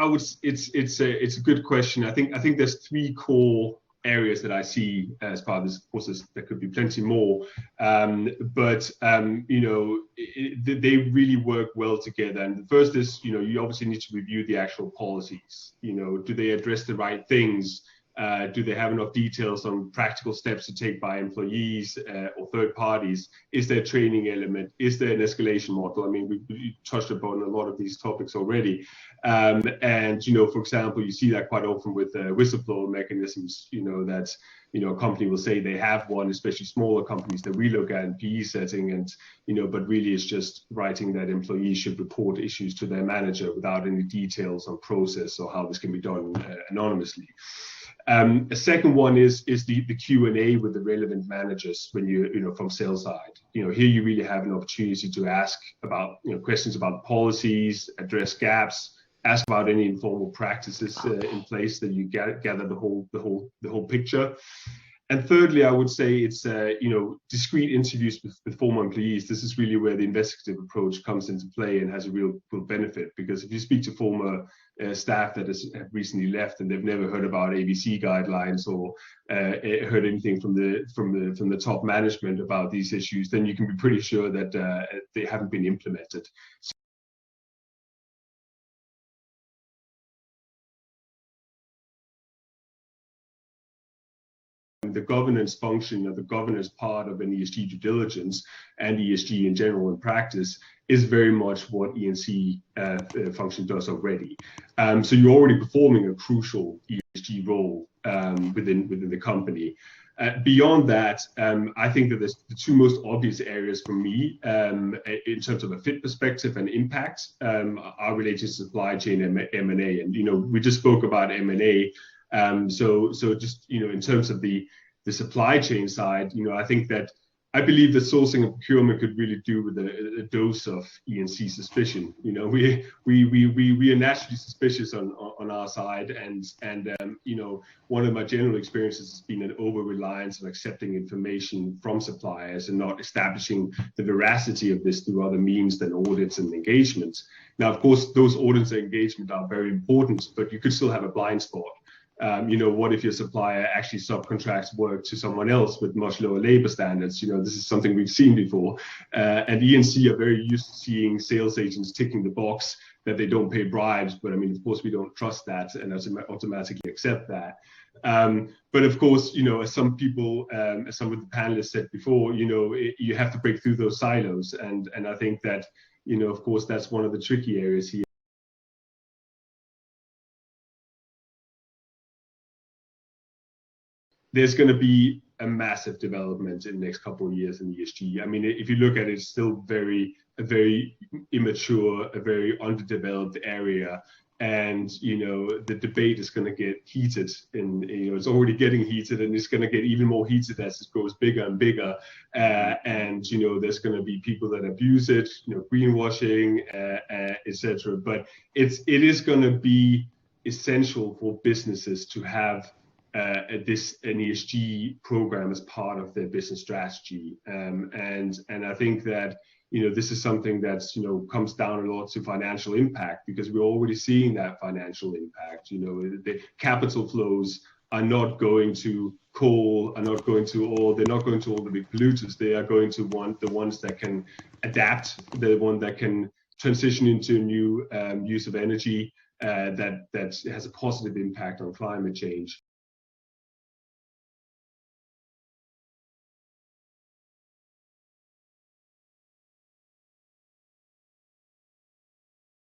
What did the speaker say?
It's a good question. I think there's three core areas that I see as part of this. Of course, there could be plenty more, but they really work well together. And the first is, you obviously need to review the actual policies. Do they address the right things? Do they have enough details on practical steps to take by employees or third parties? Is there a training element? Is there an escalation model? I mean, we touched upon a lot of these topics already. And, for example, you see that quite often with whistleblower mechanisms, that, a company will say they have one, especially smaller companies that we look at in PE setting, and, but really it's just writing that employees should report issues to their manager without any details on process or how this can be done anonymously. A second one is the Q&A with the relevant managers when from sales side. Here you really have an opportunity to ask about questions about policies, address gaps, ask about any informal practices in place that you gather the whole picture. And thirdly, I would say it's discreet interviews with former employees. This is really where the investigative approach comes into play and has a real benefit, because if you speak to former staff that have recently left and they've never heard about ABC guidelines or heard anything from the top management about these issues, then you can be pretty sure that they haven't been implemented. The governance function or the governance part of an ESG due diligence and ESG in general in practice is very much what E&C function does already. So you're already performing a crucial ESG role within the company. Beyond that, I think that the two most obvious areas for me in terms of a fit perspective and impact are related to supply chain and M&A. And we just spoke about M&A. So just in terms of the supply chain side, I believe that sourcing and procurement could really do with a dose of E&C suspicion. We are naturally suspicious on our side, and one of my general experiences has been an over-reliance on accepting information from suppliers and not establishing the veracity of this through other means than audits and engagements. Now, of course, those audits and engagement are very important, but you could still have a blind spot. What if your supplier actually subcontracts work to someone else with much lower labor standards? This is something we've seen before. And E&C are very used to seeing sales agents ticking the box that they don't pay bribes. But of course, we don't trust that and automatically accept that. But of course, as some people, as some of the panelists said before, you have to break through those silos. And I think that, of course, that's one of the tricky areas here. There's going to be a massive development in the next couple of years in ESG. If you look at it, it's still a very immature, a very underdeveloped area. And, the debate is going to get heated, and, it's already getting heated, and it's going to get even more heated as it goes bigger and bigger. And, there's going to be people that abuse it, greenwashing, etc. But it is going to be essential for businesses to have an ESG program as part of their business strategy, and I think that this is something that's comes down a lot to financial impact, because we're already seeing that financial impact. The capital flows are not going to coal, they're not going to all the big polluters. They are going to the ones that can adapt, the one that can transition into a new use of energy that has a positive impact on climate change.